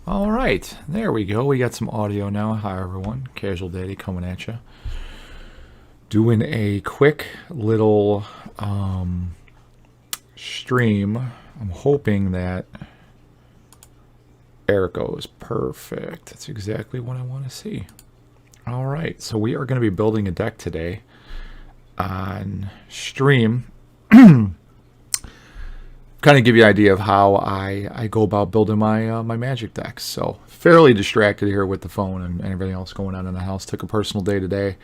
All right, there we go. We got some audio now. Hi, everyone. Casual Daddy coming at you. Doing a quick little stream. I'm hoping that there it goes. Perfect. That's exactly what I want to see. All right, so we are going to be building a deck today on stream. Kind of give you an idea of how I go about building my my Magic decks. So fairly distracted here with the phone and everything else going on in the house. Took a personal day today,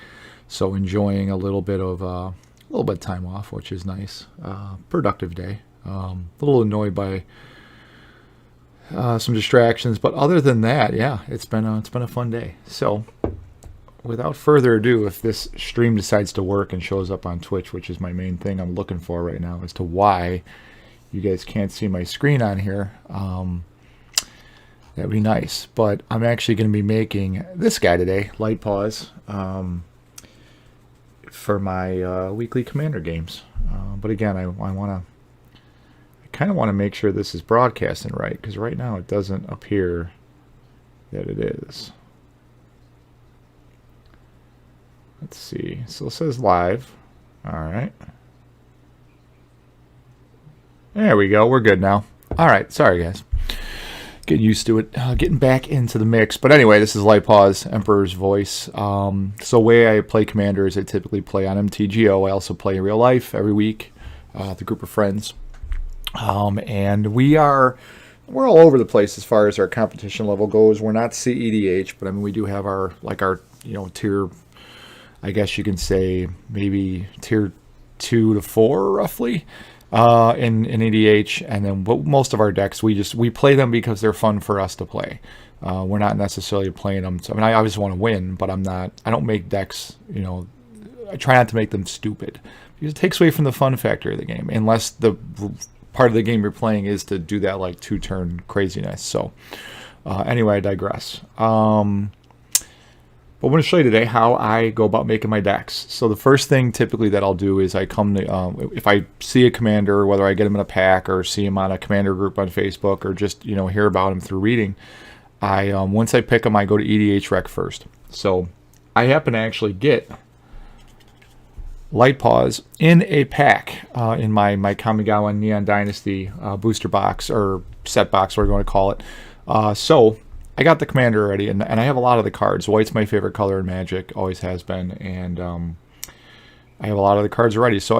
so enjoying a little bit of time off, which is nice. Productive day. A little annoyed by some distractions, but other than that, yeah, it's been a fun day. So without further ado, if this stream decides to work and shows up on Twitch, which is my main thing I'm looking for right now as to why you guys can't see my screen on here, that'd be nice. But I'm actually going to be making this guy today, Light-Paws, for my weekly Commander games. But again, I kind of want to make sure this is broadcasting right, because right now it doesn't appear that it is. Let's see. So it says live. All right. There we go. We're good now. All right. Sorry, guys. Getting used to it. Getting back into the mix. But anyway, this is Light-Paws, Emperor's Voice. So the way I play Commander is I typically play on MTGO. I also play in real life every week with a group of friends. And we're all over the place as far as our competition level goes. We're not CEDH, but I mean we do have our tier, I guess you can say maybe tier 2 to 4 roughly. In EDH, and then most of our decks we play them because they're fun for us to play. We're not necessarily playing them. So, I mean, I obviously want to win, but I don't make decks. I try not to make them stupid because it takes away from the fun factor of the game. Unless the part of the game you're playing is to do that like 2-turn craziness. So anyway, I digress. But I'm going to show you today how I go about making my decks. So the first thing typically that I'll do is I come to, if I see a commander, whether I get him in a pack or see him on a commander group on Facebook or just, hear about him through reading, once I pick him, I go to EDREC first. So I happen to actually get Light-Paws in a pack in my Kamigawa Neon Dynasty booster box or set box, whatever you want to call it. So I got the commander already, and I have a lot of the cards. White's my favorite color in Magic, always has been, and I have a lot of the cards already. So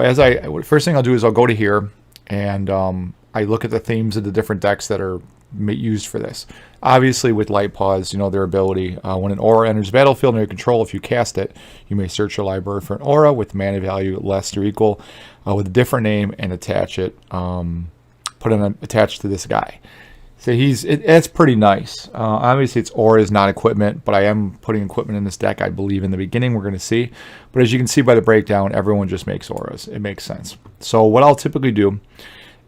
first thing I'll do is I'll go to here, and I look at the themes of the different decks that are used for this. Obviously, with Light-Paws, their ability. When an aura enters the battlefield under your control, if you cast it, you may search your library for an aura with mana value less or equal with a different name and attach it, attached to this guy. So it's pretty nice. Obviously, it's auras, not equipment, but I am putting equipment in this deck, I believe, in the beginning. We're going to see. But as you can see by the breakdown, everyone just makes auras. It makes sense. So what I'll typically do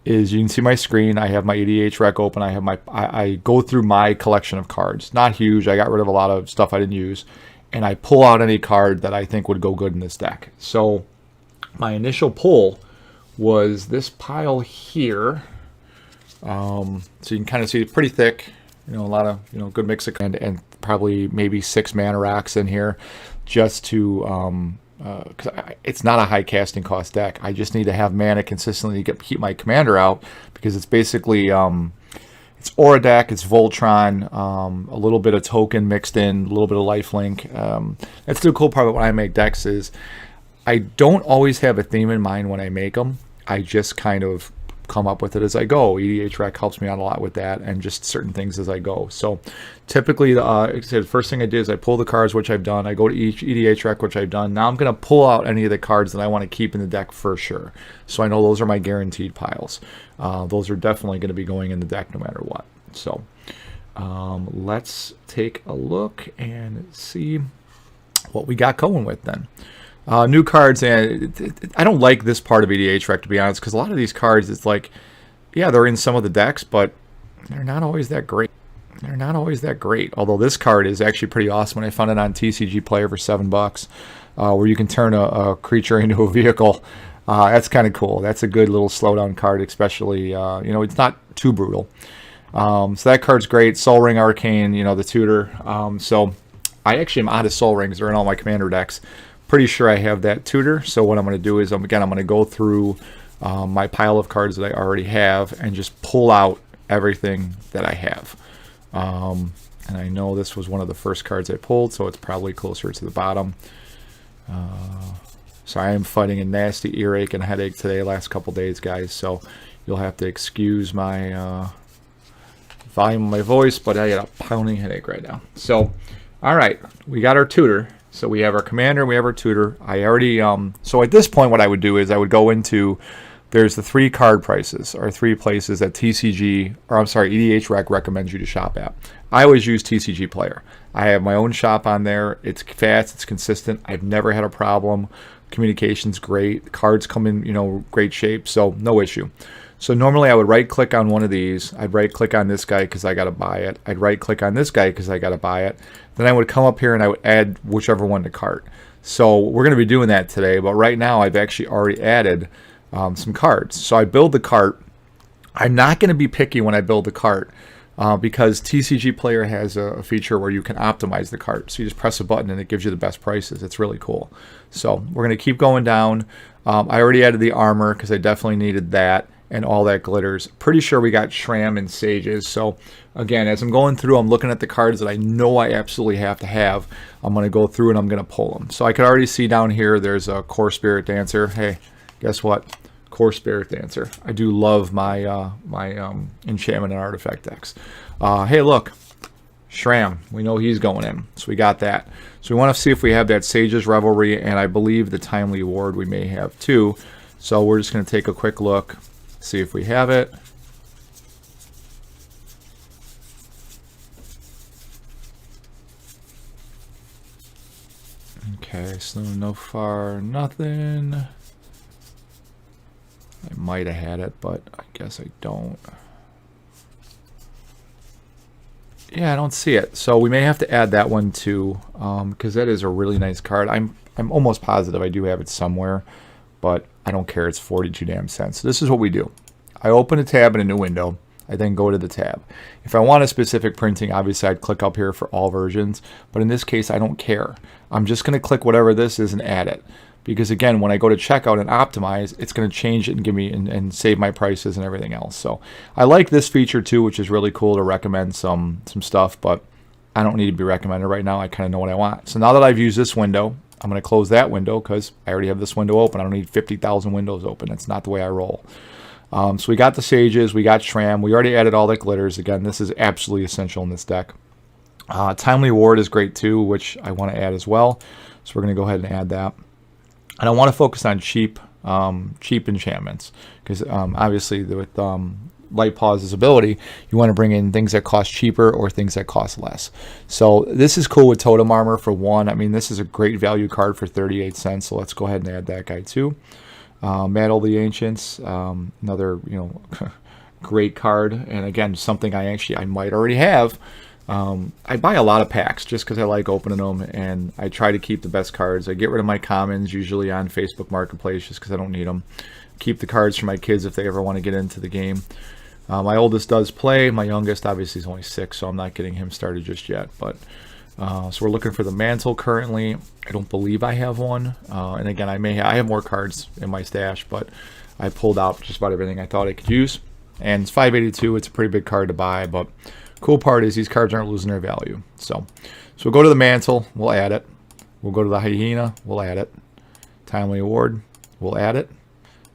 is you can see my screen. I have my EDREC open. I go through my collection of cards. Not huge. I got rid of a lot of stuff I didn't use. And I pull out any card that I think would go good in this deck. So my initial pull was this pile here. So you can kind of see it's pretty thick, a lot of, good mix of and probably maybe 6 mana rocks in here just to, cause it's not a high casting cost deck. I just need to have mana consistently to keep my commander out because it's basically, it's aura deck, it's Voltron, a little bit of token mixed in, a little bit of lifelink. That's the cool part about when I make decks is I don't always have a theme in mind when I make them. I just kind of come up with it as I go. EDREC helps me out a lot with that and just certain things as I go. So typically the first thing I did is I pull the cards, which I've done. I go to each EDREC, which I've done. Now I'm going to pull out any of the cards that I want to keep in the deck for sure. So I know those are my guaranteed piles. Those are definitely going to be going in the deck no matter what. So let's take a look and see what we got going with then. New cards, and I don't like this part of EDREC, to be honest, because a lot of these cards, it's like, yeah, they're in some of the decks, but they're not always that great. Although this card is actually pretty awesome. When I found it on TCG Player for $7, where you can turn a creature into a vehicle. That's kind of cool. That's a good little slowdown card, especially, it's not too brutal. So that card's great. Soul Ring Arcane, you know, the tutor. So I actually am out of Soul Rings. They're in all my commander decks. Pretty sure I have that tutor. So what I'm going to do is, again, I'm going to go through my pile of cards that I already have and just pull out everything that I have. And I know this was one of the first cards I pulled, so it's probably closer to the bottom. So I am fighting a nasty earache and headache today, last couple days, guys. So you'll have to excuse my volume of my voice, but I got a pounding headache right now. So, all right, we got our tutor. So we have our commander, we have our tutor. I already, so at this point what I would do is I would go into, there's the 3 card prices, or 3 places that TCG, or I'm sorry, EDHREC recommends you to shop at. I always use TCG Player. I have my own shop on there. It's fast, it's consistent. I've never had a problem. Communication's great. Cards come in, you know, great shape, so no issue. So normally I would right click on one of these. I'd right click on this guy because I got to buy it. I'd right click on this guy because I got to buy it. Then I would come up here and I would add whichever one to cart. So we're going to be doing that today, but right now I've actually already added some cards. So I build the cart. I'm not going to be picky when I build the cart because TCG Player has a feature where you can optimize the cart. So you just press a button and it gives you the best prices. It's really cool. So we're going to keep going down. I already added the armor because I definitely needed that. And all that glitters. Pretty sure we got Shram and Sages. So again, as I'm going through, I'm looking at the cards that I know I absolutely have to have. I'm going to go through and I'm going to pull them. So I can already see down here there's a Core Spirit Dancer. Hey, guess what? Core Spirit Dancer. I do love my enchantment and artifact decks. Hey, look, Shram. We know he's going in, so we got that. So we want to see if we have that Sages Revelry, and I believe the Timely Ward we may have too. So we're just going to take a quick look. See if we have it. Okay, so no far, nothing. I might have had it, but I guess I don't. Yeah, I don't see it. So we may have to add that one too, because that is a really nice card. I'm almost positive I do have it somewhere, but I don't care. It's 42 damn cents. So this is what we do. I open a tab in a new window. I then go to the tab. If I want a specific printing, obviously I'd click up here for all versions. But in this case, I don't care. I'm just going to click whatever this is and add it. Because again, when I go to checkout and optimize, it's going to change it and give me and save my prices and everything else. So I like this feature too, which is really cool to recommend some stuff. But I don't need to be recommended right now. I kind of know what I want. So now that I've used this window, I'm going to close that window because I already have this window open. I don't need 50,000 windows open. That's not the way I roll. So we got the Sages, we got Shram, we already added all the glitters. Again, this is absolutely essential in this deck. Timely Ward is great too, which I want to add as well. So we're going to go ahead and add that. And I want to focus on cheap enchantments because obviously with Light-Paws' ability, you want to bring in things that cost cheaper or things that cost less. So this is cool with Totem Armor for 1. I mean, this is a great value card for 38 cents. So let's go ahead and add that guy too. Battle the Ancients, another great card, and again something I might already have. I buy a lot of packs just because I like opening them, and I try to keep the best cards. I get rid of my commons usually on Facebook Marketplace just because I don't need them. Keep the cards for my kids if they ever want to get into the game. My oldest does play. My youngest obviously is only 6, so I'm not getting him started just yet. But so we're looking for the mantle currently. I don't believe I have one. And again, I have more cards in my stash, but I pulled out just about everything I thought I could use. And it's 582. It's a pretty big card to buy, but cool part is these cards aren't losing their value. So we'll go to the mantle. We'll add it. We'll go to the hyena. We'll add it. Timely Award. We'll add it.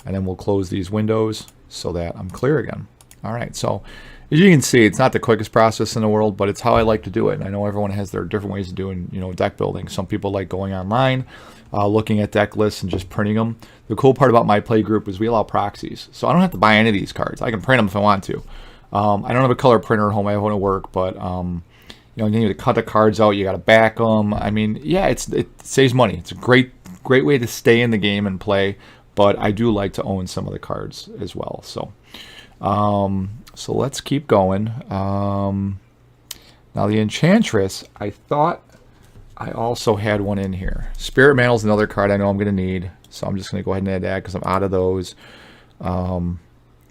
And then we'll close these windows so that I'm clear again. All right, so as you can see, it's not the quickest process in the world, but it's how I like to do it. And I know everyone has their different ways of doing, deck building. Some people like going online, looking at deck lists and just printing them. The cool part about my play group is we allow proxies, so I don't have to buy any of these cards. I can print them if I want to. I don't have a color printer at home. I have one at work, but you need to cut the cards out. You got to back them. I mean, yeah, it saves money. It's a great way to stay in the game and play. But I do like to own some of the cards as well. So. So let's keep going. Now the Enchantress, I thought I also had one in here. Spirit Mantle is another card I know I'm going to need, so I'm just going to go ahead and add that because I'm out of those.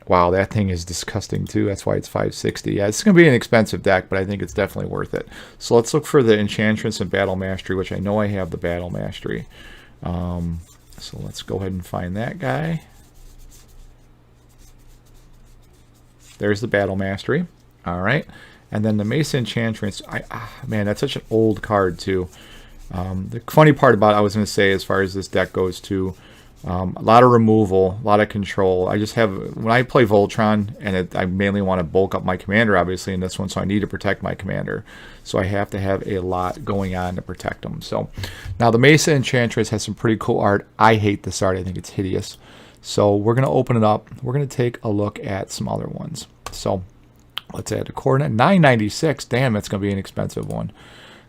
Wow, that thing is disgusting too. That's why it's 560. Yeah, it's going to be an expensive deck, but I think it's definitely worth it. So let's look for the Enchantress and Battle Mastery, which I know I have the Battle Mastery. So let's go ahead and find that guy. There's the Battle Mastery. All right. And then the Mesa Enchantress. Man, that's such an old card too. The funny part about it, I was going to say, as far as this deck goes too, a lot of removal, a lot of control. I just have, when I play Voltron, and I mainly want to bulk up my commander, obviously, in this one, so I need to protect my commander. So I have to have a lot going on to protect them. So now the Mesa Enchantress has some pretty cool art. I hate this art. I think it's hideous. So we're going to open it up. We're going to take a look at some other ones. So let's add a coordinate. 996. Damn, that's going to be an expensive one.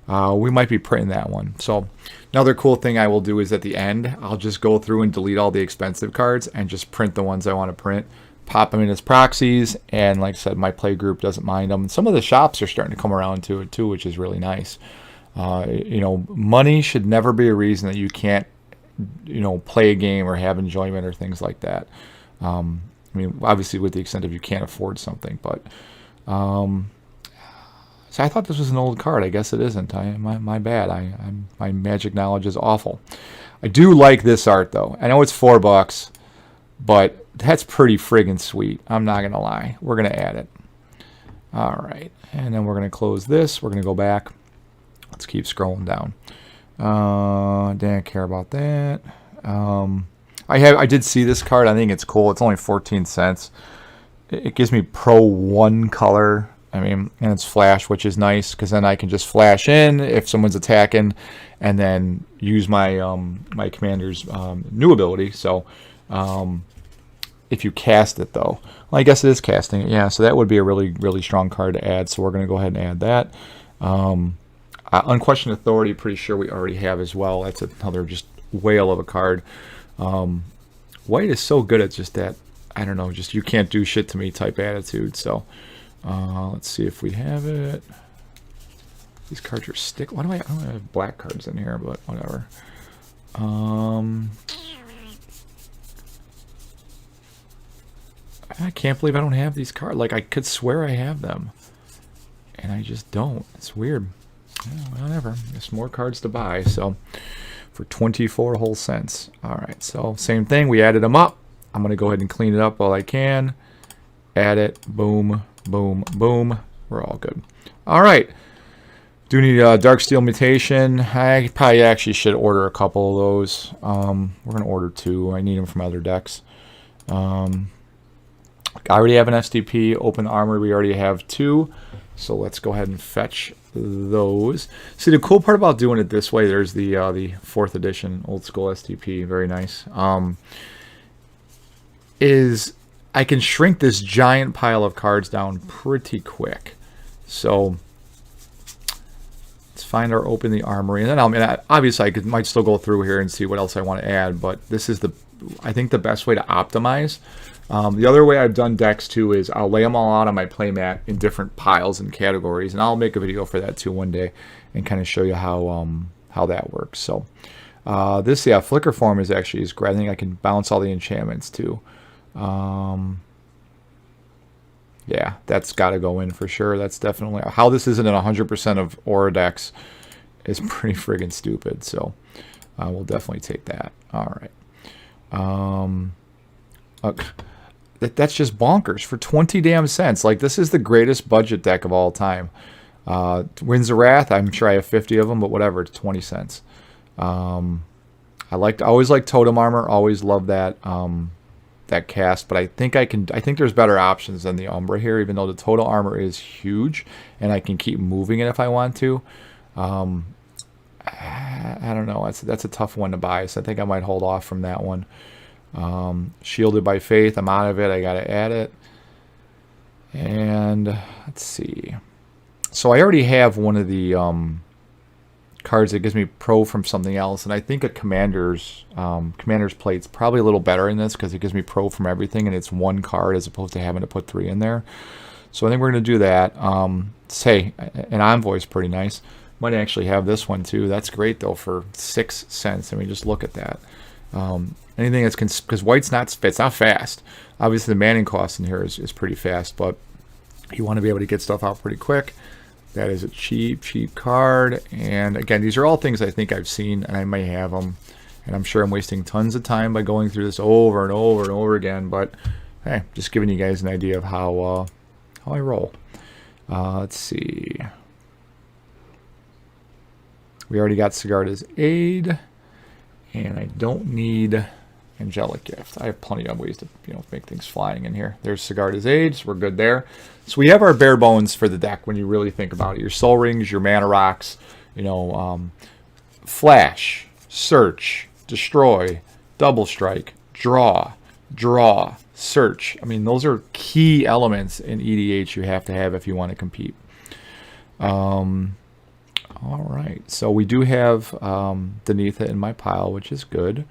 We might be printing that one. So another cool thing I will do is at the end, I'll just go through and delete all the expensive cards and just print the ones I want to print, pop them in as proxies, and like I said, my play group doesn't mind them. Some of the shops are starting to come around to it too, which is really nice. You know, money should never be a reason that you can't, you know, play a game or have enjoyment or things like that. I mean, obviously with the extent of you can't afford something, but so I thought this was an old card. I guess it isn't. My bad. My magic knowledge is awful. I do like this art though. I know it's $4, but that's pretty friggin' sweet. I'm not gonna lie. We're gonna add it. All right, and then we're gonna close this. We're gonna go back. Let's keep scrolling down. Didn't care about that. I did see this card. I think it's cool. It's only 14 cents. It gives me Pro 1 color. I mean, and it's flash, which is nice because then I can just flash in if someone's attacking, and then use my my commander's new ability. So if you cast it though, well, I guess it is casting it. Yeah, so that would be a really strong card to add. So we're going to go ahead and add that. Unquestioned Authority, pretty sure we already have as well. That's another just whale of a card. White is so good at just that, I don't know, just you can't do shit to me type attitude. So let's see if we have it. These cards are stick. Why do I don't have black cards in here, but whatever. I can't believe I don't have these cards. Like, I could swear I have them, and I just don't. It's weird. Yeah, whatever. There's more cards to buy, so for 24 whole cents. All right, so same thing. We added them up. I'm going to go ahead and clean it up while I can. Add it. Boom, boom, boom. We're all good. All right. Do need a Darksteel Mutation. I probably actually should order a couple of those. We're going to order 2. I need them from other decks. I already have an STP. Open Armor, we already have 2. So let's go ahead and fetch those. See, the cool part about doing it this way, there's the 4th edition old school STP. Very nice. Is I can shrink this giant pile of cards down pretty quick. So let's find our Open the Armory, and then obviously I might still go through here and see what else I want to add, but this is I think the best way to optimize. The other way I've done decks too is I'll lay them all out on my playmat in different piles and categories, and I'll make a video for that too one day and kind of show you how that works. So this Flicker Form is great. I think I can bounce all the enchantments too. Yeah, that's got to go in for sure. That's definitely how this isn't in 100% of Aura decks is pretty friggin' stupid. So we'll definitely take that. All right. That's just bonkers for 20 damn cents. Like, this is the greatest budget deck of all time. Winds of Wrath, I'm sure I have 50 of them, but whatever, it's 20 cents. I always like Totem Armor, always love that that cast, but I think there's better options than the Umbra here, even though the Totem Armor is huge and I can keep moving it if I want to. I don't know, that's a tough one to buy, so I think I might hold off from that one. Shielded by Faith, I'm out of it. I gotta add it. And let's see. So I already have one of the cards that gives me Pro from something else, and I think a Commander's Plate's probably a little better in this because it gives me Pro from everything, and it's one card as opposed to having to put 3 in there. So I think we're gonna do that. Say an Envoy's pretty nice. Might actually have this one too. That's great though for 6 cents. I mean, just look at that. Anything that's because white's not fast. Obviously, the manning cost in here is pretty fast, but you want to be able to get stuff out pretty quick. That is a cheap card. And again, these are all things I think I've seen, and I may have them. And I'm sure I'm wasting tons of time by going through this over and over and over again. But hey, just giving you guys an idea of how I roll. Let's see. We already got Sigarda's Aid, and I don't need Angelic Gift. I have plenty of ways to make things flying in here. There's Sigarda's Aid, so we're good there. So we have our bare bones for the deck when you really think about it. Your Soul Rings, your Mana Rocks, Flash, Search, Destroy, Double Strike, Draw, Search. I mean, those are key elements in EDH you have to have if you want to compete. All right, so we do have Denitha in my pile, which is good.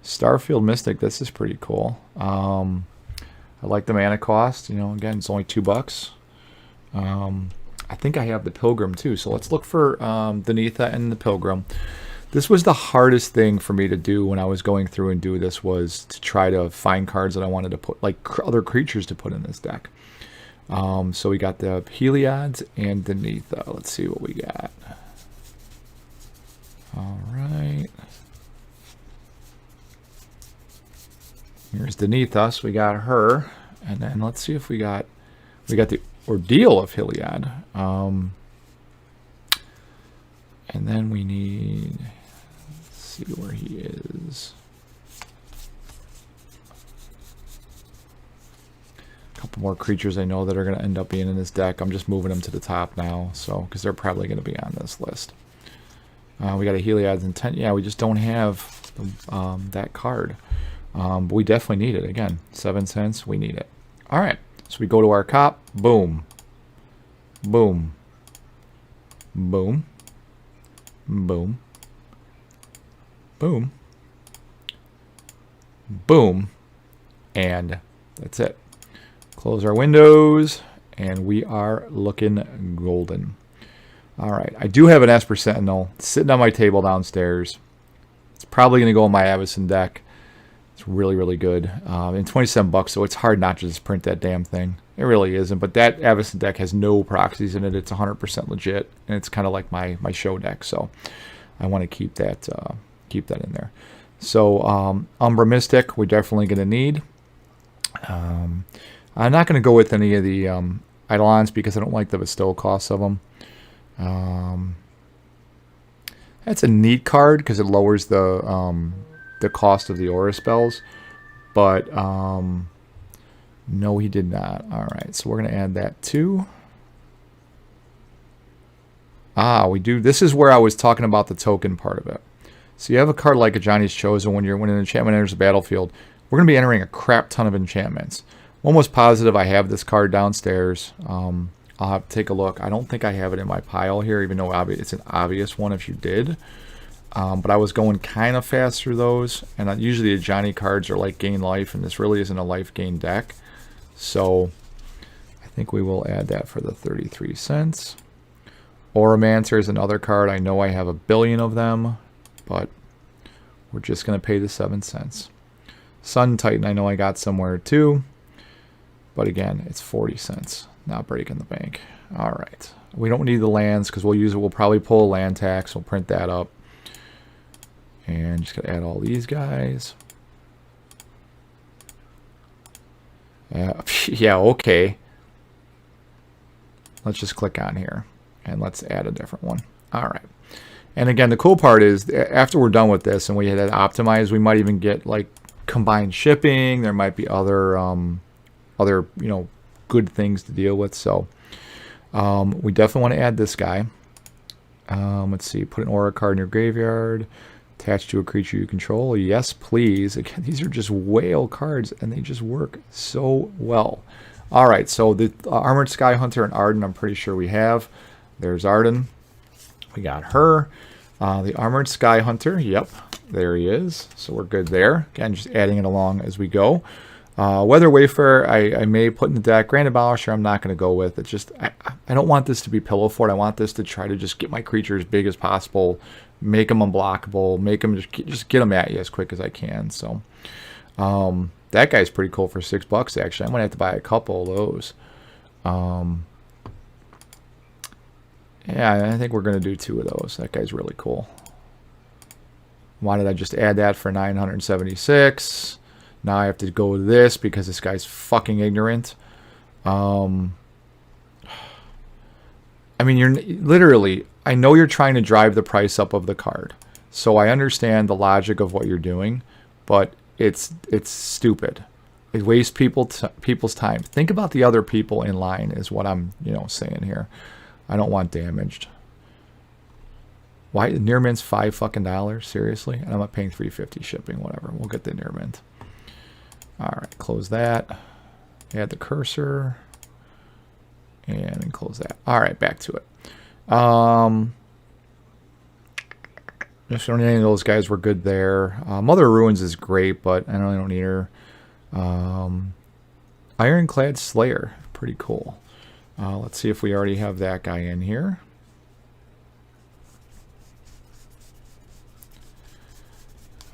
Starfield Mystic, this is pretty cool. I like the mana cost. Again, it's only $2. I think I have the Pilgrim too, so let's look for Denitha and the Pilgrim. This was the hardest thing for me to do when I was going through and do this, was to try to find cards that I wanted to put, like other creatures to put in this deck. So we got the Heliod's and Denitha. Let's see what we got. All right. Here's Denitha, so we got her. And then let's see if we got the Ordeal of Heliod. And then we need, let's see where he is. A couple more creatures I know that are going to end up being in this deck. I'm just moving them to the top now, so because they're probably going to be on this list. We got a Heliod's Intent. Yeah, we just don't have that card. But we definitely need it. Again, 7 cents, we need it. All right, so we go to our cop. Boom. Boom. Boom. Boom. Boom. Boom. And that's it. Close our windows, and we are looking golden. All right, I do have an Esper Sentinel sitting on my table downstairs. It's probably going to go in my Avacyn deck. It's really, really good. And $27, so it's hard not to just print that damn thing. It really isn't, but that Avacyn deck has no proxies in it. It's 100% legit, and it's kind of like my show deck, so I want to keep that in there. So Umbra Mystic, we're definitely going to need. I'm not going to go with any of the Eidolons because I don't like the bestow costs of them. That's a neat card because it lowers the cost of the aura spells, but no, he did not. All right, so we're going to add that too. We do. This is where I was talking about the token part of it. So you have a card like a Johnny's Chosen. When an enchantment enters the battlefield, we're going to be entering a crap ton of enchantments. I'm almost positive I have this card downstairs. I'll have to take a look. I don't think I have it in my pile here, even though it's an obvious one if you did. But I was going kind of fast through those. And usually the Johnny cards are like gain life, and this really isn't a life gain deck. So I think we will add that for the 33 cents. Auramancer is another card. I know I have a billion of them, but we're just going to pay the 7 cents. Sun Titan I know I got somewhere too. But again, it's 40 cents. Not breaking the bank. All right. We don't need the lands because we'll probably pull a land tax. We'll print that up. And just going to add all these guys. Yeah, okay. Let's just click on here. And let's add a different one. All right. And again, the cool part is after we're done with this and we had that optimized, we might even get like combined shipping. There might be other good things to deal with. So we definitely want to add this guy. Let's see. Put an aura card in your graveyard. Attached to a creature you control. Yes, please. Again, these are just whale cards, and they just work so well. All right, so the Armored Sky Hunter and Arden, I'm pretty sure we have. There's Arden. We got her. The Armored Sky Hunter, yep, there he is. So we're good there. Again, just adding it along as we go. Weather Wayfarer, I may put in the deck. Grand Abolisher, I'm not going to go with. It's just, I don't want this to be pillow fort. I want this to try to just get my creature as big as possible, make them unblockable, make them just get them at you as quick as I can. So, that guy's pretty cool for $6 actually. I'm going to have to buy a couple of those. Yeah, I think we're going to do 2 of those. That guy's really cool. Why did I just add that for 976? Now I have to go with this because this guy's fucking ignorant. I mean, you're literally, I know you're trying to drive the price up of the card. So I understand the logic of what you're doing, but it's stupid. It wastes people's time. Think about the other people in line is what I'm, saying here. I don't want damaged. Why near mint's $5 fucking? Seriously? And I'm not paying $3.50 shipping, whatever. We'll get the near mint. All right, close that. Add the cursor. And then close that. All right, back to it. If any of those guys were good there. Mother of Ruins is great, but I really don't need her. Ironclad Slayer, pretty cool. Let's see if we already have that guy in here.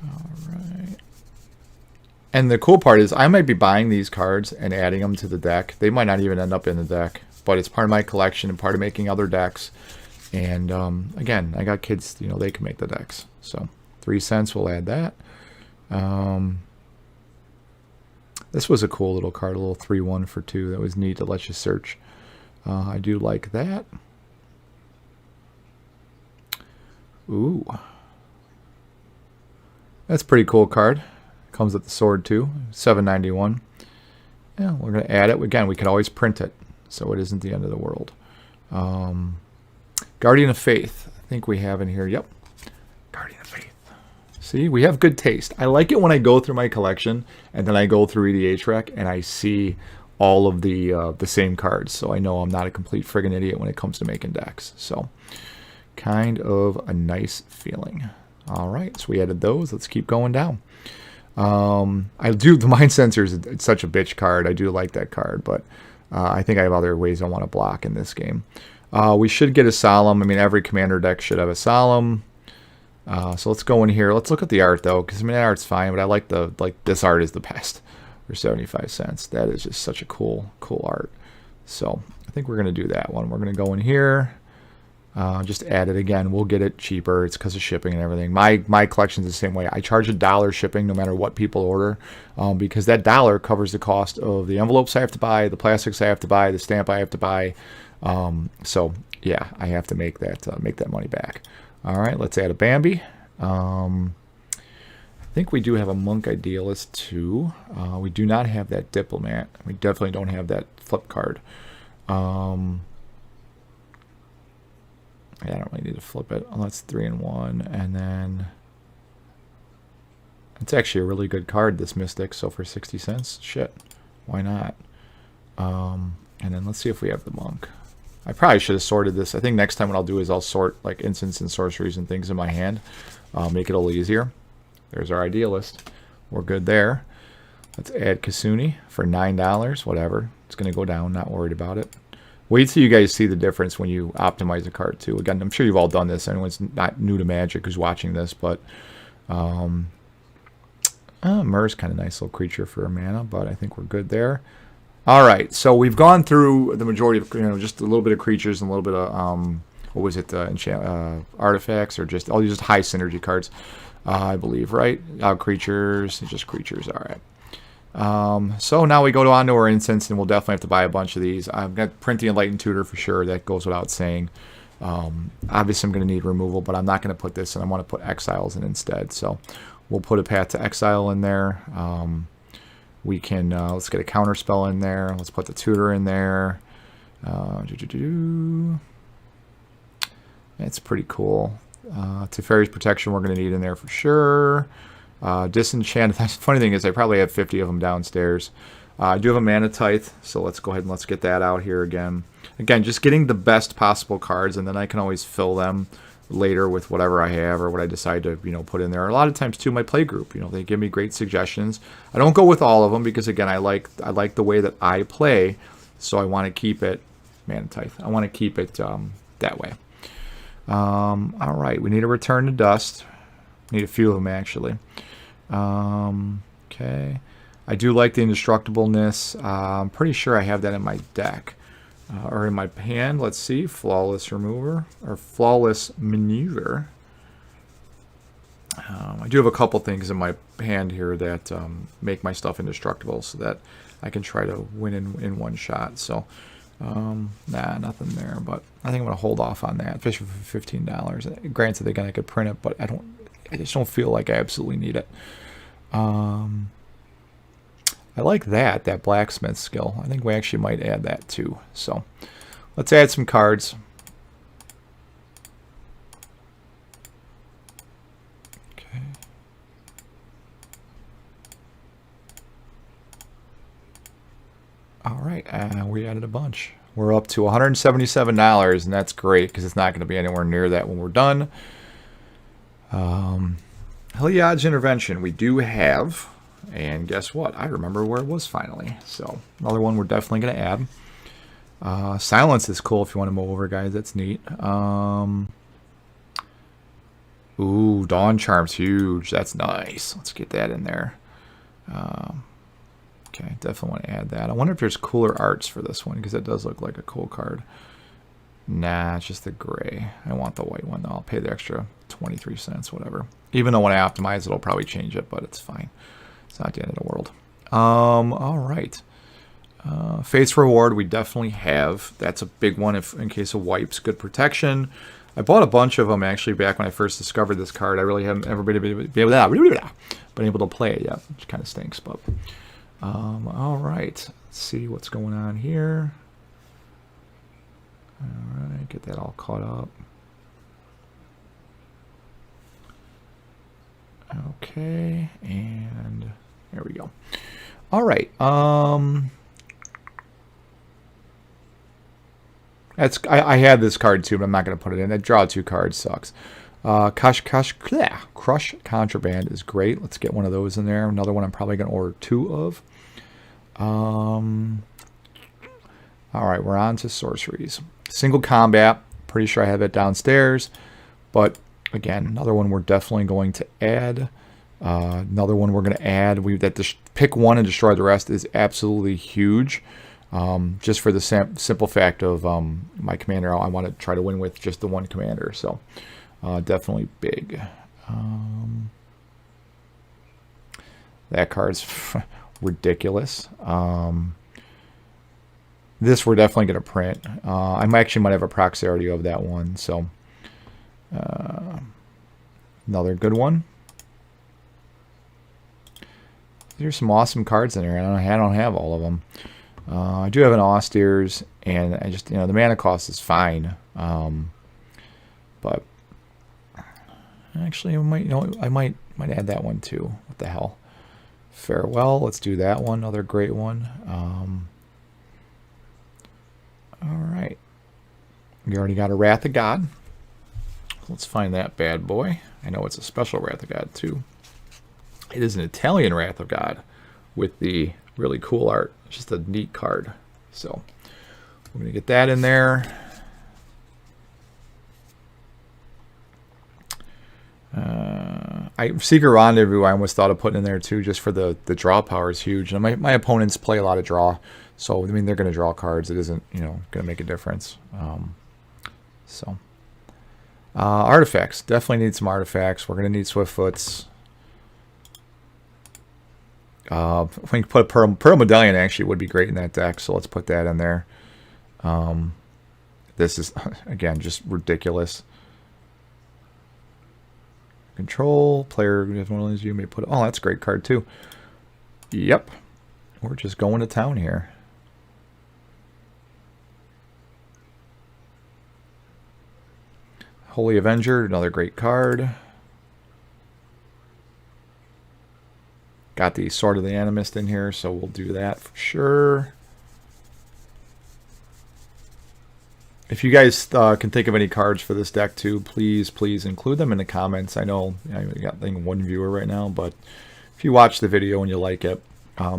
All right. And the cool part is I might be buying these cards and adding them to the deck. They might not even end up in the deck, but it's part of my collection and part of making other decks. And again, I got kids, they can make the decks. So 3 cents, we'll add that. This was a cool little card, a little 3-1 for 2. That was neat to let you search. I do like that. Ooh. That's a pretty cool card. Comes with the sword too. $7.91. Yeah, we're going to add it. Again, we can always print it, so it isn't the end of the world. Guardian of Faith. I think we have in here. Yep. Guardian of Faith. See, we have good taste. I like it when I go through my collection and then I go through EDREC and I see all of the same cards. So I know I'm not a complete friggin' idiot when it comes to making decks. So kind of a nice feeling. All right, so we added those. Let's keep going down. I do, the Mind Sensors, it's such a bitch card. I do like that card, but I think I have other ways I want to block in this game. We should get a Solemn. I mean, every commander deck should have a Solemn. So let's go in here. Let's look at the art though, because I mean, that art's fine, but I like this art is the best for 75 cents. That is just such a cool art. So I think we're going to do that one. We're going to go in here. Just add it again. We'll get it cheaper. It's because of shipping and everything. My collection's the same way. I charge $1 shipping no matter what people order, because that $1 covers the cost of the envelopes I have to buy, the plastics I have to buy, the stamp I have to buy. So yeah, I have to make that money back. All right, let's add a Bambi. I think we do have a Monk Idealist too. We do not have that Diplomat. We definitely don't have that flip card. Yeah, I don't really need to flip it. Oh, that's 3-in-1, and then it's actually a really good card, this Mystic. So for 60 cents, shit, why not? And then let's see if we have the Monk. I probably should have sorted this. I think next time what I'll do is I'll sort like instants and sorceries and things in my hand. Make it a little easier. There's our Idealist. We're good there. Let's add Kasuni for $9. Whatever. It's going to go down. Not worried about it. Wait till you guys see the difference when you optimize a card too. Again, I'm sure you've all done this. Anyone's not new to Magic who's watching this, but Myr's kind of nice little creature for a mana, but I think we're good there. All right, so we've gone through the majority of, just a little bit of creatures and a little bit of what was it, artifacts, or just all these high synergy cards, I believe, right? Creatures, just creatures. All right. So now we go on to our instance, and we'll definitely have to buy a bunch of these. I've got Printing Enlightened Tutor for sure. That goes without saying. Obviously, I'm going to need removal, but I'm not going to put this in. I want to put Exiles in instead. So we'll put a Path to Exile in there. We can let's get a counter spell in there. Let's put the Tutor in there. That's pretty cool. Teferi's Protection we're going to need in there for sure. Disenchant. The funny thing is I probably have 50 of them downstairs. I do have a Mana Tithe, so let's go ahead and let's get that out here again. Again, just getting the best possible cards, and then I can always fill them later with whatever I have or what I decide to, you know, put in there. A lot of times too, my play group, you know, they give me great suggestions. I don't go with all of them because again, I like the way that I play, so I want to keep it, man, Tithe. I want to keep it that way. All right, we need to return to dust. Need a few of them actually. Okay, I do like the indestructibleness. I'm pretty sure I have that in my deck. Or in my hand, let's see, flawless remover or flawless maneuver. I do have a couple things in my hand here that make my stuff indestructible, so that I can try to win in one shot. So, nah, nothing there. But I think I'm gonna hold off on that, especially for $15. Granted, again, I could print it, but I just don't feel like I absolutely need it. I like that blacksmith skill. I think we actually might add that too. So let's add some cards. Okay. All right, we added a bunch. We're up to $177, and that's great because it's not going to be anywhere near that when we're done. Heliod's Intervention we do have. And guess what? I remember where it was finally. So another one we're definitely going to add. Silence is cool if you want to move over, guys. That's neat. Ooh, Dawn Charm's huge. That's nice. Let's get that in there. Okay, definitely want to add that. I wonder if there's cooler arts for this one because that does look like a cool card. Nah, it's just the gray. I want the white one. I'll pay the extra 23 cents, whatever. Even though when I optimize it, it'll probably change it, but it's fine. It's not the end of the world. All right. Fate's Reward we definitely have. That's a big one in case of wipes. Good protection. I bought a bunch of them actually back when I first discovered this card. I really haven't ever been able to play it yet, which kind of stinks. But all right. Let's see what's going on here. All right, get that all caught up. Okay, and there we go. All right. I had this card too, but I'm not going to put it in. That draw 2 cards sucks. Crush Contraband is great. Let's get one of those in there. Another one I'm probably going to order 2 of. All right, we're on to sorceries. Single Combat. Pretty sure I have it downstairs, but again, another one we're definitely going to add. Another one we're going to add. Pick one and destroy the rest is absolutely huge. Just for the simple fact of my commander, I want to try to win with just the one commander. So definitely big. That card's ridiculous. This we're definitely going to print. I actually might have a proxy already of that one. So another good one. There's some awesome cards in there. I don't have all of them. I do have an Austere, and I just, the mana cost is fine. But actually, I might add that one too. What the hell? Farewell. Let's do that one. Another great one. All right. We already got a Wrath of God. Let's find that bad boy. I know it's a special Wrath of God too. It is an Italian Wrath of God with the really cool art. It's just a neat card. So we're going to get that in there. Secret Rendezvous I almost thought of putting in there too, just for the draw power is huge. And my opponents play a lot of draw. So, I mean, they're going to draw cards. It isn't, going to make a difference. Artifacts. Definitely need some artifacts. We're going to need Swiftfoots. We can put a Pearl Medallion actually would be great in that deck. So let's put that in there. This is, again, just ridiculous. Control. Player, if one of these you may put... Oh, that's a great card too. Yep. We're just going to town here. Holy Avenger, another great card. Got the Sword of the Animist in here, so we'll do that for sure. If you guys can think of any cards for this deck too, please include them in the comments. I know we got one viewer right now, but if you watch the video and you like it,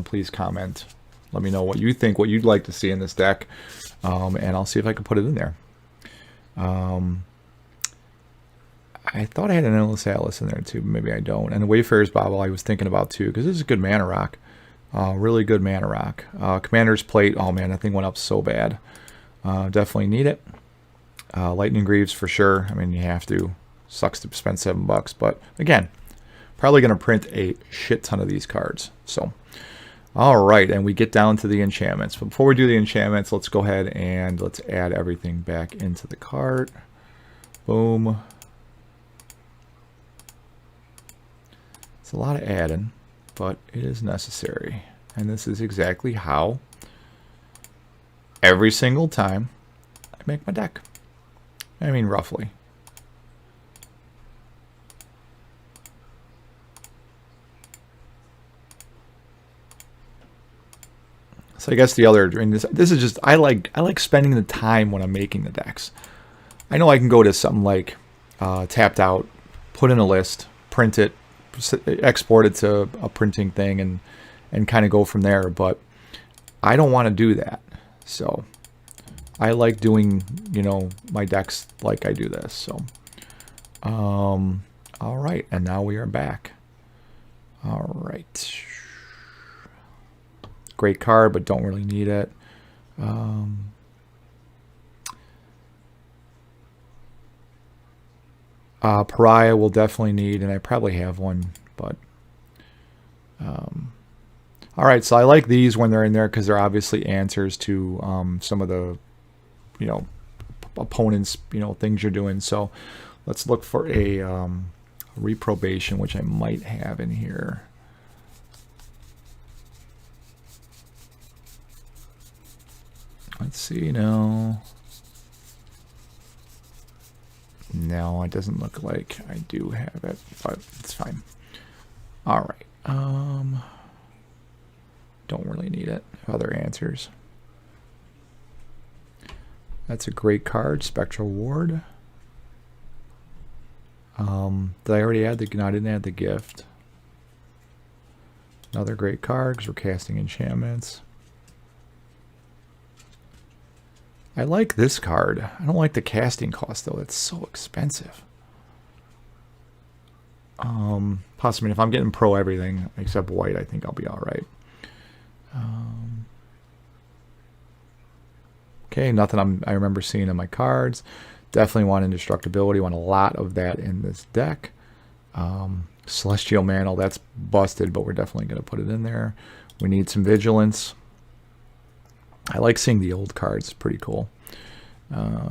please comment. Let me know what you think, what you'd like to see in this deck, and I'll see if I can put it in there. I thought I had an Endless Atlas in there too, but maybe I don't. And the Wayfarer's Bauble I was thinking about too, because this is a good mana rock. Really good mana rock. Commander's Plate, oh man, that thing went up so bad. Definitely need it. Lightning Greaves for sure. I mean, you have to. Sucks to spend $7, but again, probably going to print a shit ton of these cards. So, all right, and we get down to the enchantments. But before we do the enchantments, let's go ahead and let's add everything back into the cart. Boom. It's a lot of adding, but it is necessary. And this is exactly how every single time I make my deck. I mean, roughly. So I guess the other, I mean, this is just, I like spending the time when I'm making the decks. I know I can go to something like Tapped Out, put in a list, print it, export it to a printing thing, and kind of go from there. But I don't want to do that. So I like doing, you know, my decks like I do this. So, all right, and now we are back. All right. Great card, but don't really need it. Pariah will definitely need, and I probably have one, but all right, so I like these when they're in there because they're obviously answers to some of the, you know, opponents, you know, things you're doing. So let's look for a reprobation, which I might have in here. Let's see, no, it doesn't look like I do have it, but it's fine. All right, don't really need it. Other answers. That's a great card, Spectral Ward. Did I already add the? No, I didn't add the gift. Another great card because we're casting enchantments. I like this card. I don't like the casting cost though. It's so expensive. Possibly if I'm getting pro everything except white, I think I'll be all right. Okay, nothing I remember seeing in my cards. Definitely want indestructibility. Want a lot of that in this deck. Celestial Mantle, that's busted, but we're definitely going to put it in there. We need some vigilance. I like seeing the old cards. Pretty cool. That's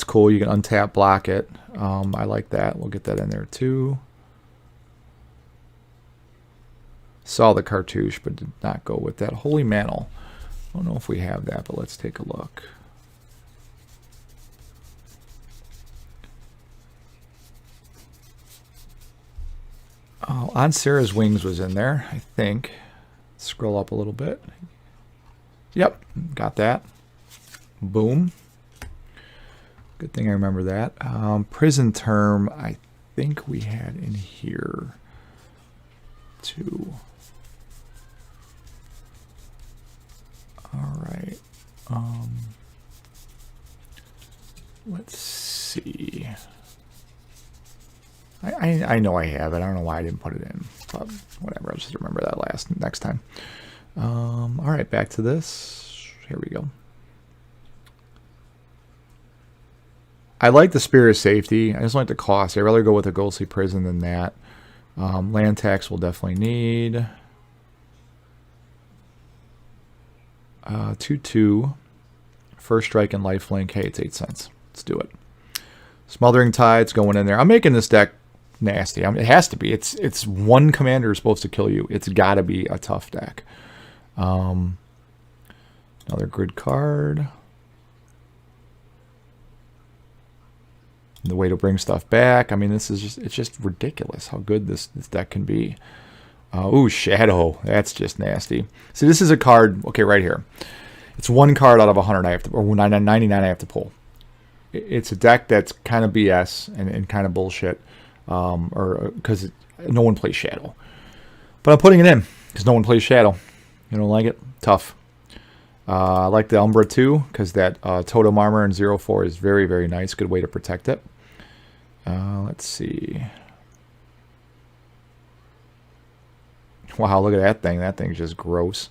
cool. You can untap, block it. I like that. We'll get that in there too. Saw the cartouche, but did not go with that. Holy Mantle. I don't know if we have that, but let's take a look. Oh, On Sarah's Wings was in there, I think. Scroll up a little bit. Yep, got that. Boom. Good thing I remember that. Prison Term, I think we had in here too. All right. Let's see. I know I have it. I don't know why I didn't put it in, but whatever. I'll just remember that next time. All right, back to this. Here we go. I like the Spirit of Safety. I just like the cost. I'd rather go with a Ghostly Prison than that. Land tax we'll definitely need. 2/2. First Strike and Lifelink. Hey, it's 8 cents. Let's do it. Smothering Tide's going in there. I'm making this deck nasty. I mean, it has to be. It's one commander is supposed to kill you. It's got to be a tough deck. Another good card. The way to bring stuff back. I mean, it's just ridiculous how good this deck can be. Ooh, Shadow. That's just nasty. See, this is a card, okay, right here. It's one card out of 100 I have to, or 99 I have to pull. It's a deck that's kind of BS and kind of bullshit, or because no one plays Shadow. But I'm putting it in because no one plays Shadow. You don't like it? Tough. I like the Umbra too because that Totem Armor in 0-4 is very, very nice. Good way to protect it. Let's see. Wow, look at that thing. That thing's just gross.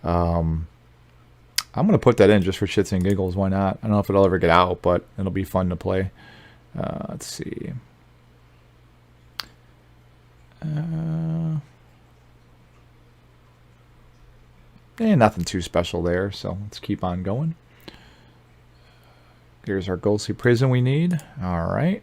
I'm going to put that in just for shits and giggles. Why not? I don't know if it'll ever get out, but it'll be fun to play. Let's see. Nothing too special there, so let's keep on going. Here's our ghostly prison we need. All right.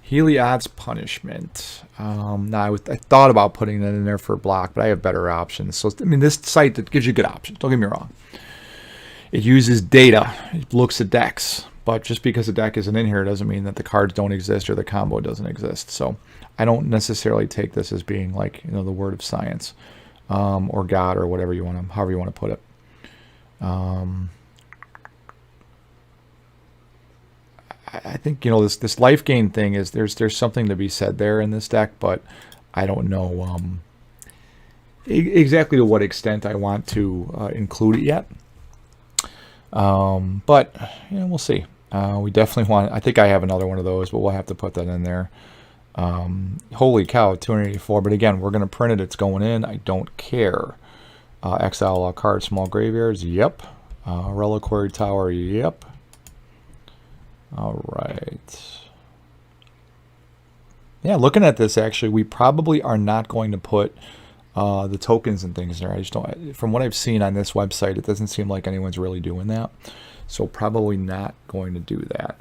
Heliod's Punishment. Now I thought about putting that in there for block, but I have better options. So I mean, this site that gives you good options. Don't get me wrong. It uses data. It looks at decks, but just because a deck isn't in here doesn't mean that the cards don't exist or the combo doesn't exist. So I don't necessarily take this as being like, you know, the word of science, or God, or whatever you want to, however you want to put it. I think, you know, this life gain thing is there's something to be said there in this deck, but I don't know exactly to what extent I want to include it yet. But you know, we'll see. We definitely want. I think I have another one of those, but we'll have to put that in there. Holy cow, 284. But again, we're going to print it. It's going in. I don't care. Exile a card, small graveyards. Yep. Reliquary Tower. Yep. All right. Yeah, looking at this, actually, we probably are not going to put the tokens and things there. I just don't. From what I've seen on this website, it doesn't seem like anyone's really doing that. So probably not going to do that.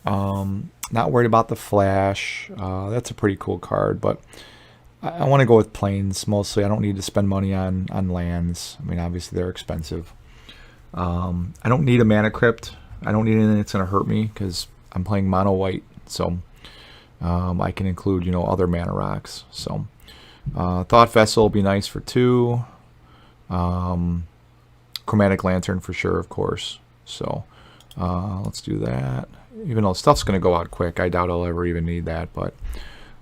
Not worried about the Flash. That's a pretty cool card, but I want to go with plains mostly. I don't need to spend money on lands. I mean, obviously they're expensive. I don't need a Mana Crypt. I don't need anything that's going to hurt me because I'm playing mono white, so I can include, you know, other mana rocks. So Thought Vessel will be nice for 2. Chromatic Lantern for sure, of course. So let's do that. Even though stuff's going to go out quick, I doubt I'll ever even need that. But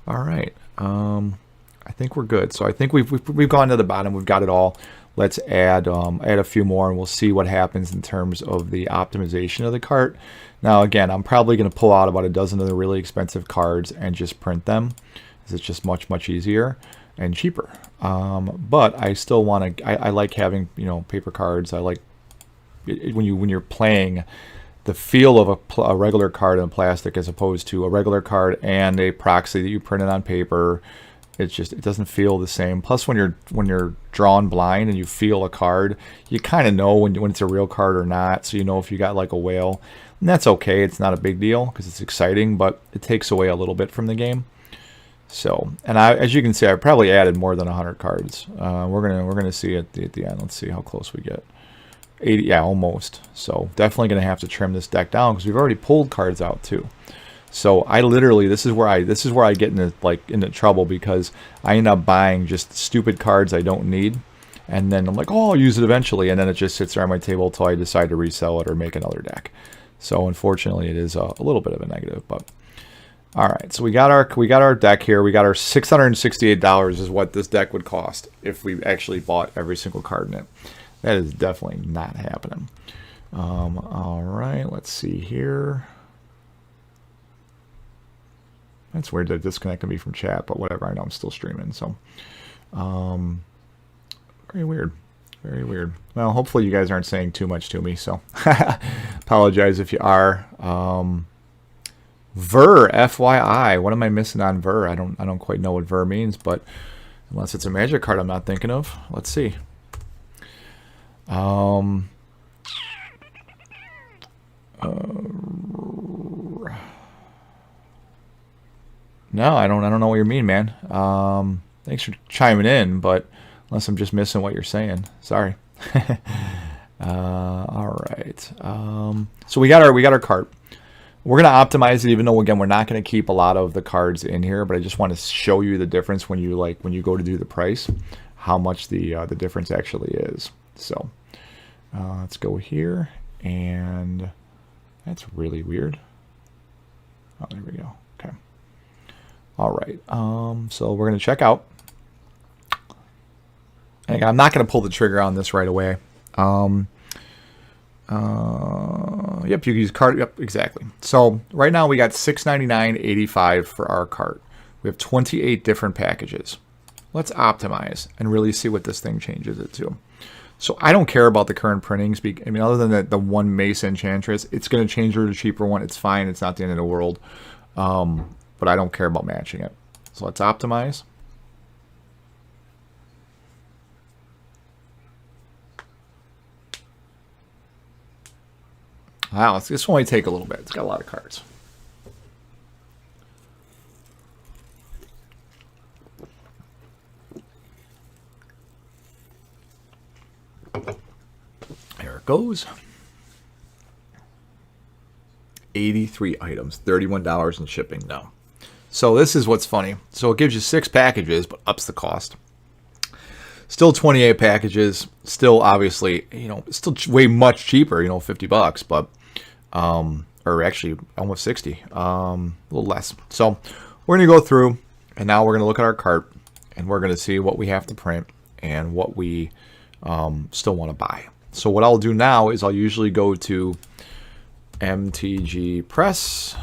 all right, I think we're good. So I think we've gone to the bottom. We've got it all. Let's add a few more, and we'll see what happens in terms of the optimization of the cart. Now, again, I'm probably going to pull out about a dozen of the really expensive cards and just print them, because it's just much easier and cheaper. But I still want to. I like having, you know, paper cards. I like it, when you're playing, the feel of a regular card in plastic as opposed to a regular card and a proxy that you printed on paper. It's just, it doesn't feel the same. Plus, when you're drawn blind and you feel a card, you kind of know when it's a real card or not. So you know if you got like a whale, and that's okay. It's not a big deal because it's exciting, but it takes away a little bit from the game. So, and as you can see, I probably added more than 100 cards. We're gonna see at the end. Let's see how close we get. 80, yeah, almost. So definitely gonna have to trim this deck down because we've already pulled cards out too. So I literally, this is where I get into trouble, because I end up buying just stupid cards I don't need, and then I'm like, oh, I'll use it eventually, and then it just sits there on my table until I decide to resell it or make another deck. So unfortunately, it is a little bit of a negative. But all right, so we got our deck here. We got our $668 is what this deck would cost if we actually bought every single card in it. That is definitely not happening. All right, let's see here. That's weird to disconnect me from chat, but whatever. I know I'm still streaming, so very weird, very weird. Well, hopefully you guys aren't saying too much to me, so apologize if you are. Ver, FYI, what am I missing on Ver? I don't quite know what Ver means, but unless it's a magic card I'm not thinking of. Let's see. No, I don't know what you mean, man. Thanks for chiming in, but unless I'm just missing what you're saying, sorry. All right. So we got our cart. We're gonna optimize it, even though again we're not gonna keep a lot of the cards in here. But I just want to show you the difference when you go to do the price, how much the difference actually is. So let's go here, and that's really weird. Oh, there we go. Okay. All right. So we're going to check out. And again, I'm not going to pull the trigger on this right away. Yep, you can use cart. Yep, exactly. So right now we got $699.85 for our cart. We have 28 different packages. Let's optimize and really see what this thing changes it to. So I don't care about the current printings. I mean, other than the one Mace Enchantress, it's going to change to a cheaper one. It's fine. It's not the end of the world. But I don't care about matching it. So let's optimize. Wow, this will only take a little bit. It's got a lot of cards. There it goes. 83 items, $31 in shipping now. So this is what's funny. So it gives you 6 packages, but ups the cost. Still 28 packages. Still, obviously, still way much cheaper. $50, but or actually almost 60. A little less. So we're gonna go through, and now we're gonna look at our cart, and we're gonna see what we have to print and what we still want to buy. So what I'll do now is I'll usually go to MTG Press.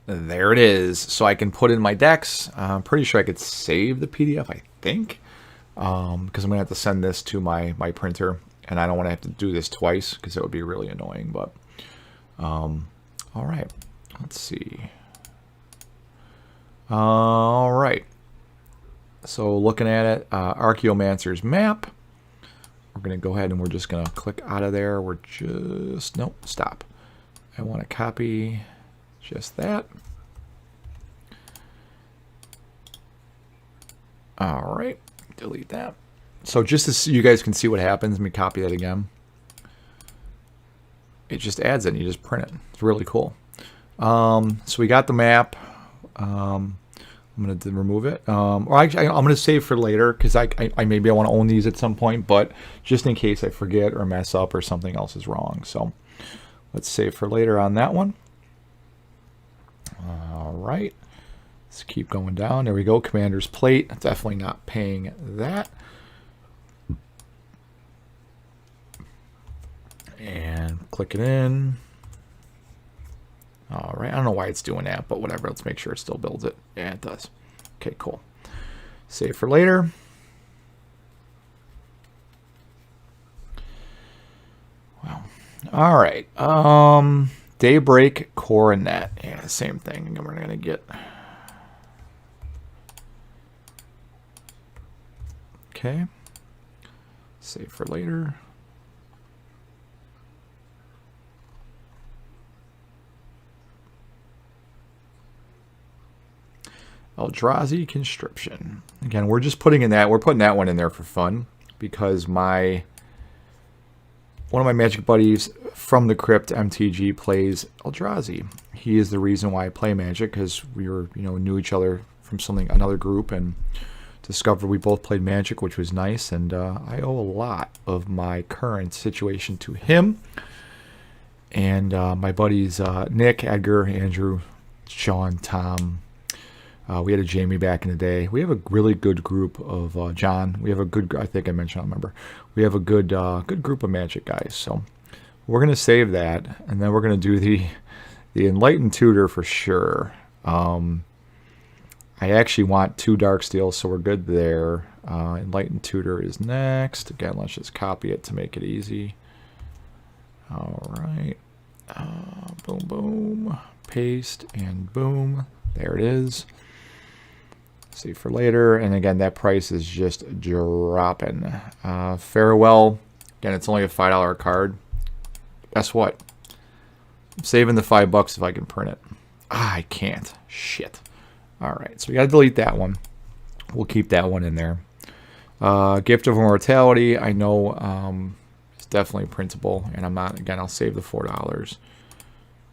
There it is. So I can put in my decks. I'm pretty sure I could save the PDF, I think, because I'm going to have to send this to my printer, and I don't want to have to do this twice because it would be really annoying. But all right, let's see. All right. So looking at it, Archaeomancer's map. We're going to go ahead and we're just going to click out of there. We're just, nope, stop. I want to copy just that. All right, delete that. So just so you guys can see what happens, let me copy that again. It just adds it and you just print it. It's really cool. So we got the map. I'm going to remove it. Or actually, I'm going to save for later because I maybe I want to own these at some point, but just in case I forget or mess up or something else is wrong. So let's save for later on that one. All right. Let's keep going down. There we go. Commander's plate. Definitely not paying that. And click it in. All right. I don't know why it's doing that, but whatever. Let's make sure it still builds it. Yeah, it does. Okay, cool. Save for later. Wow. All right. Daybreak Coronet. Yeah, same thing. And we're going to get... Okay. Save for later. Eldrazi Conscription. Again, we're just putting in that. We're putting that one in there for fun because one of my Magic buddies from the Crypt MTG plays Eldrazi. He is the reason why I play Magic because we were, knew each other from another group and discovered we both played Magic, which was nice. And I owe a lot of my current situation to him and my buddies Nick, Edgar, Andrew, Sean, Tom. We had a Jamie back in the day. We have a really good group of John. We have a good, I think I mentioned, I don't remember. We have a good group of Magic guys. So we're going to save that. And then we're going to do the Enlightened Tutor for sure. I actually want 2 Darksteel, so we're good there. Enlightened Tutor is next. Again, let's just copy it to make it easy. All right. Boom, boom. Paste and boom. There it is. Save for later. And again, that price is just dropping. Farewell. Again, it's only a $5 card. Guess what? I'm saving the $5 if I can print it. I can't. Shit. All right. So we got to delete that one. We'll keep that one in there. Gift of Immortality. I know it's definitely printable. And I'm not. Again, I'll save the $4.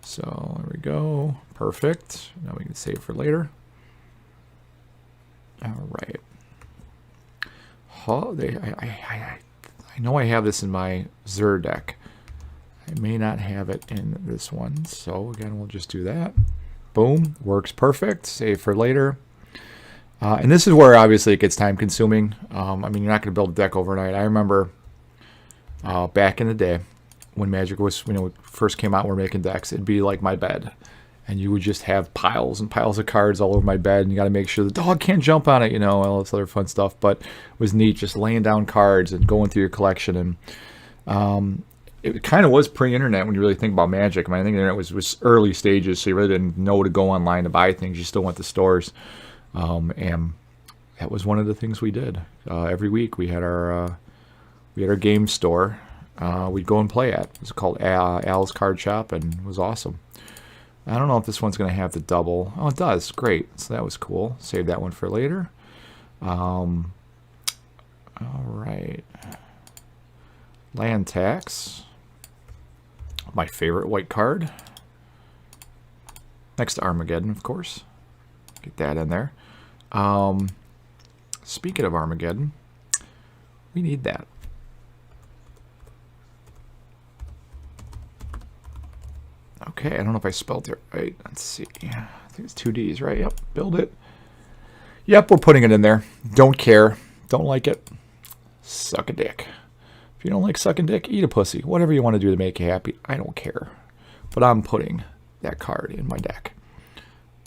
So there we go. Perfect. Now we can save for later. All right. Oh, I know I have this in my Zur deck. I may not have it in this one, so again, we'll just do that. Boom, works perfect. Save for later. And this is where obviously it gets time consuming. I mean, you're not going to build a deck overnight. I remember back in the day when Magic was, first came out, we're making decks. It'd be like my bed, and you would just have piles and piles of cards all over my bed, and you got to make sure the dog can't jump on it, all this other fun stuff. But it was neat just laying down cards and going through your collection. And it kind of was pre-internet when you really think about Magic. I mean, I think the internet was early stages, so you really didn't know to go online to buy things. You still went to stores. And that was one of the things we did. Every week we had our game store. We'd go and play at. It was called Al's Card Shop, and it was awesome. I don't know if this one's going to have the double. Oh, it does. Great. So that was cool. Save that one for later. All right. Land tax. My favorite white card. Next to Armageddon, of course. Get that in there. Speaking of Armageddon, we need that. Okay, I don't know if I spelled it right. Let's see. I think it's 2 Ds, right? Yep, build it. Yep, we're putting it in there. Don't care. Don't like it. Suck a dick. If you don't like sucking dick, eat a pussy. Whatever you want to do to make you happy, I don't care. But I'm putting that card in my deck.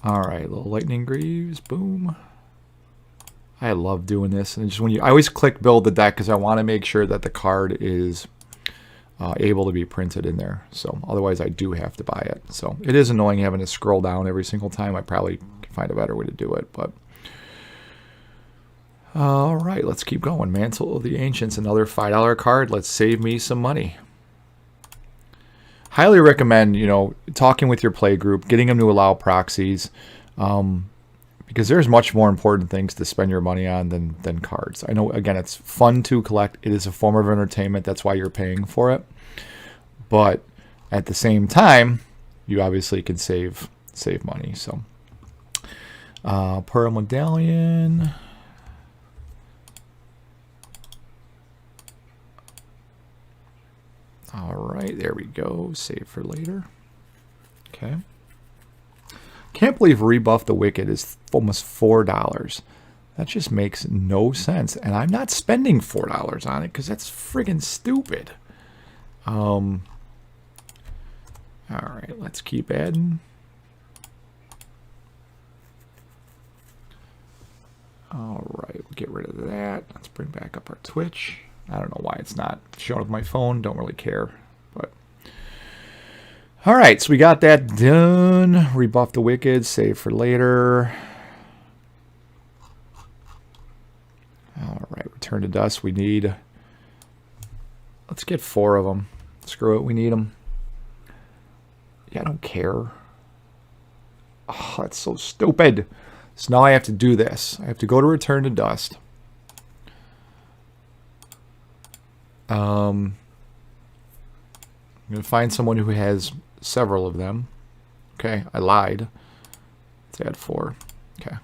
All right, little lightning greaves, boom. I love doing this, and just I always click build the deck because I want to make sure that the card is able to be printed in there. So otherwise, I do have to buy it. So it is annoying having to scroll down every single time. I probably can find a better way to do it, but all right, let's keep going. Mantle of the Ancients, another $5 card. Let's save me some money. Highly recommend, talking with your play group, getting them to allow proxies, because there's much more important things to spend your money on than cards. I know, again, it's fun to collect. It is a form of entertainment. That's why you're paying for it. But at the same time, you obviously can save money. So, Pearl Medallion. All right, there we go. Save for later. Okay. Can't believe Rebuff the Wicked is almost $4. That just makes no sense. And I'm not spending $4 on it because that's friggin' stupid. All right, let's keep adding. All right, we'll get rid of that. Let's bring back up our Twitch. I don't know why it's not showing with my phone. Don't really care. But all right, so we got that done. Rebuff the Wicked. Save for later. All right, Return to Dust. We need. Let's get 4 of them. Screw it. We need them. Yeah, I don't care. Oh, that's so stupid. So now I have to do this. I have to go to Return to Dust. I'm going to find someone who has several of them. Okay, I lied. Let's add 4. Okay.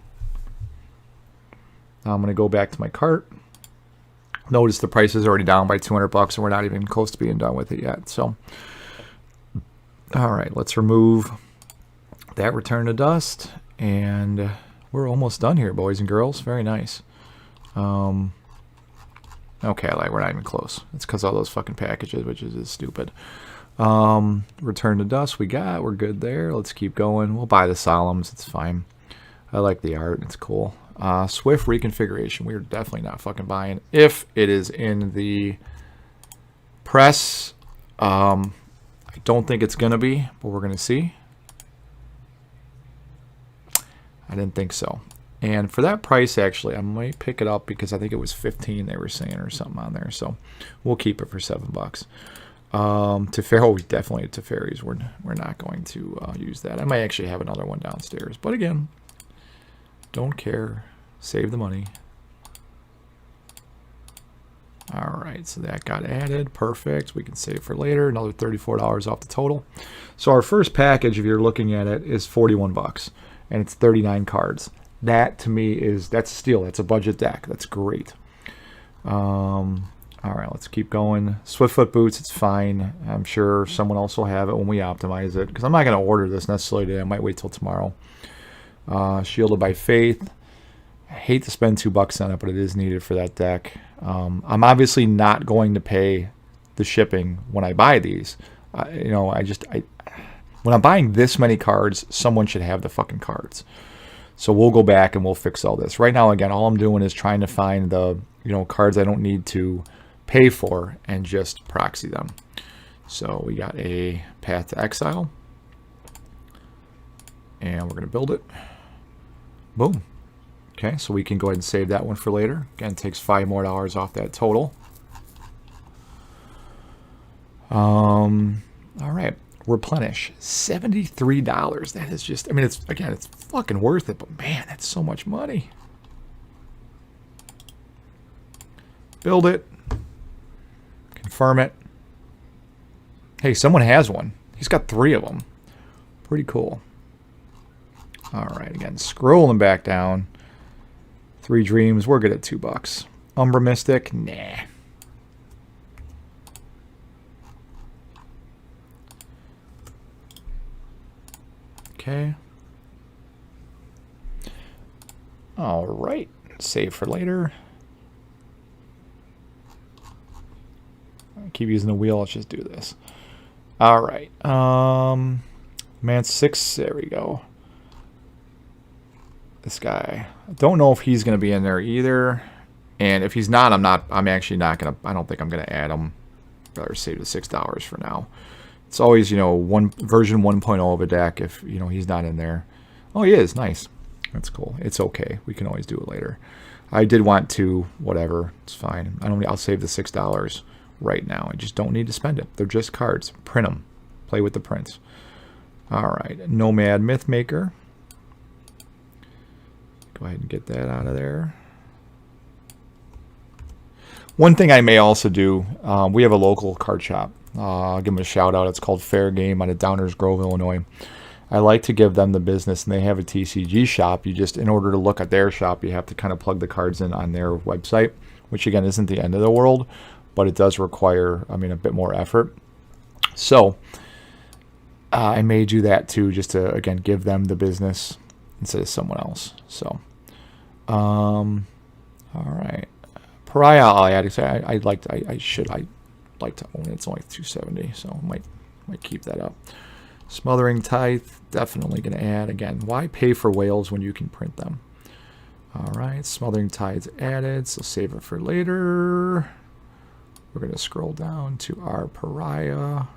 Now I'm going to go back to my cart. Notice the price is already down by $200 and we're not even close to being done with it yet. So, all right, let's remove that Return to Dust. And we're almost done here, boys and girls. Very nice. Okay, we're not even close. It's because all those fucking packages, which is stupid. Return to Dust we got. We're good there. Let's keep going. We'll buy the Solemns. It's fine. I like the art. It's cool. Swift Reconfiguration. We're definitely not fucking buying. If it is in the press, I don't think it's going to be, but we're going to see. I didn't think so. And for that price, actually, I might pick it up because I think it was 15 they were saying or something on there. So we'll keep it for $7. Teferi, we definitely Teferis. We're not going to use that. I might actually have another one downstairs. But again, don't care. Save the money. All right, so that got added. Perfect. We can save for later. Another $34 off the total. So our first package, if you're looking at it, is $41. And it's 39 cards. That to me that's a steal. That's a budget deck. That's great. All right, let's keep going. Swiftfoot boots, it's fine. I'm sure someone else will have it when we optimize it, because I'm not going to order this necessarily today. I might wait till tomorrow. Shielded by Faith. I hate to spend $2 on it, but it is needed for that deck. I'm obviously not going to pay the shipping when I buy these. When I'm buying this many cards, someone should have the fucking cards. So we'll go back and we'll fix all this. Right now, again, all I'm doing is trying to find the cards I don't need to pay for and just proxy them. So we got a Path to Exile, and we're going to build it. Boom. Okay, so we can go ahead and save that one for later. Again, it takes $5 more off that total. All right, replenish, $73. That is just, it's fucking worth it, but man, that's so much money. Build it. Confirm it. Hey, someone has one. He's got 3 of them. Pretty cool. All right, again, scrolling back down. 3 Dreams, we're good at $2. Umbra Mystic, nah. Okay. All right, save for later. I keep using the wheel, let's just do this. All right, man 6, there we go. This guy, I don't know if he's going to be in there either, and if he's not, I'm actually not going to, I don't think I'm going to add him. Better save the $6 for now. It's always, version 1.0 of a deck if, he's not in there. Oh, he is, nice. That's cool. It's okay, we can always do it later. I did want to, whatever, it's fine. I'll save the $6 right now. I just don't need to spend it. They're just cards. Print them. Play with the prints. All right, Nomad Mythmaker. Go ahead and get that out of there. One thing I may also do, we have a local card shop. I'll give them a shout out. It's called Fair Game out of Downers Grove, Illinois. I like to give them the business, and they have a TCG shop. You just, in order to look at their shop, you have to kind of plug the cards in on their website, which again isn't the end of the world, but it does require, a bit more effort. So I may do that too, just to, again, give them the business instead of someone else. So, all right. Pariah, I'll add. I'd like to own it. It's only $270, so I might keep that up. Smothering Tithe, definitely going to add. Again, why pay for whales when you can print them? All right, Smothering Tide's added, so save it for later. We're going to scroll down to our Pariah.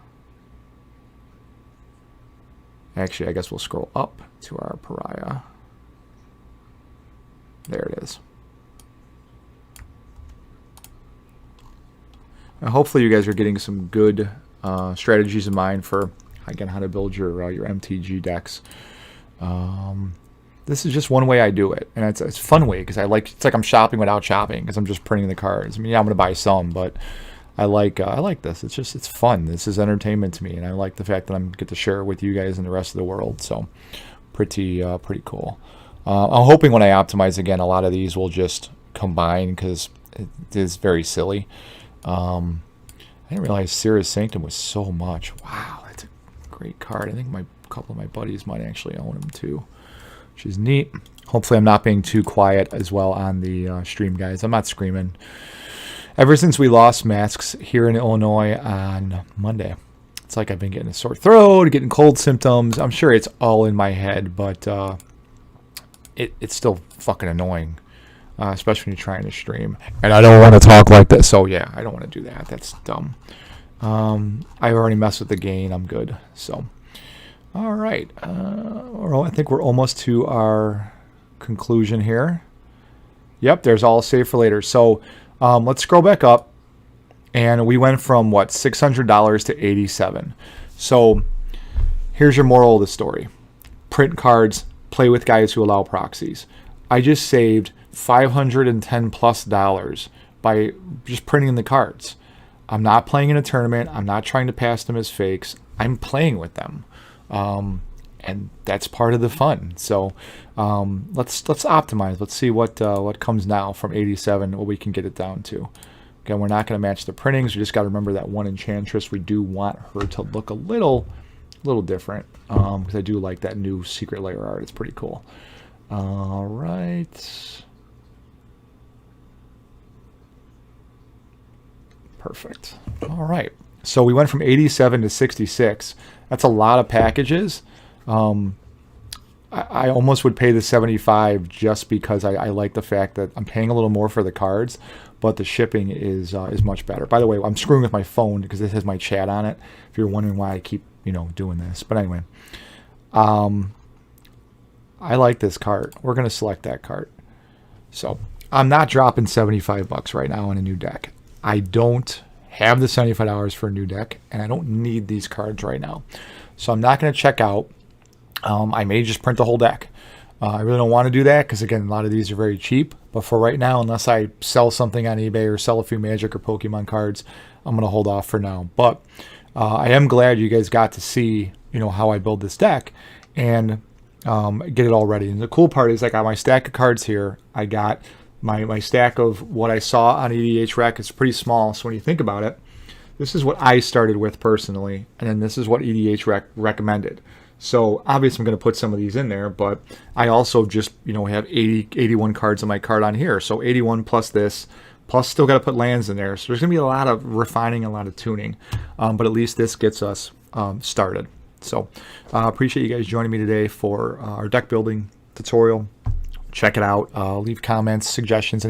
Actually, I guess we'll scroll up to our Pariah. There it is. Now, hopefully you guys are getting some good strategies in mind for, again, how to build your MTG decks. This is just one way I do it, and it's a fun way because it's like I'm shopping without shopping because I'm just printing the cards. Yeah, I'm gonna buy some, but I like this. It's fun. This is entertainment to me, and I like the fact that I get to share it with you guys and the rest of the world. So pretty cool. I'm hoping when I optimize again, a lot of these will just combine because it is very silly. I didn't realize Cirrus Sanctum was so much. Wow, that's a great card. I think a couple of my buddies might actually own them too, which is neat. Hopefully I'm not being too quiet as well on the stream, guys. I'm not screaming. Ever since we lost masks here in Illinois on Monday, it's like I've been getting a sore throat, getting cold symptoms. I'm sure it's all in my head, but it's still fucking annoying. Especially when you're trying to stream. And I don't want to talk like this. So, yeah, I don't want to do that. That's dumb. I already messed with the gain. I'm good. So, all right. I think we're almost to our conclusion here. Yep, there's all save for later. So, let's scroll back up. And we went from, $600 to $87. So, here's your moral of the story. Print cards. Play with guys who allow proxies. I just saved $510+ by just printing the cards. I'm not playing in a tournament. I'm not trying to pass them as fakes. I'm playing with them. And and that's part of the fun. So let's optimize. Let's see what comes now from 87, what we can get it down to. Again, we're not going to match the printings. We just got to remember that one Enchantress. We do want her to look a little different, because I do like that new secret layer art. It's pretty cool. All right. Perfect. All right. So we went from 87 to 66. That's a lot of packages. I almost would pay the 75 just because I like the fact that I'm paying a little more for the cards, but the shipping is much better. By the way, I'm screwing with my phone because this has my chat on it, if you're wondering why I keep, doing this. But anyway, I like this card. We're going to select that card. So I'm not dropping 75 bucks right now on a new deck. I don't have the $75 for a new deck, and I don't need these cards right now. So I'm not going to check out. I may just print the whole deck. I really don't want to do that because, again, a lot of these are very cheap. But for right now, unless I sell something on eBay or sell a few Magic or Pokemon cards, I'm going to hold off for now. But I am glad you guys got to see, how I build this deck and get it all ready. And the cool part is I got my stack of cards here. I got my stack of what I saw on EDREC. It's pretty small, so when you think about it, this is what I started with personally, and then this is what EDREC recommended. So obviously I'm going to put some of these in there, but I also just, have 81 cards on my card on here. So 81 plus this, plus still got to put lands in there. So there's going to be a lot of refining, a lot of tuning, but at least this gets us started. So appreciate you guys joining me today for our deck building tutorial. Check it out. Leave comments, suggestions.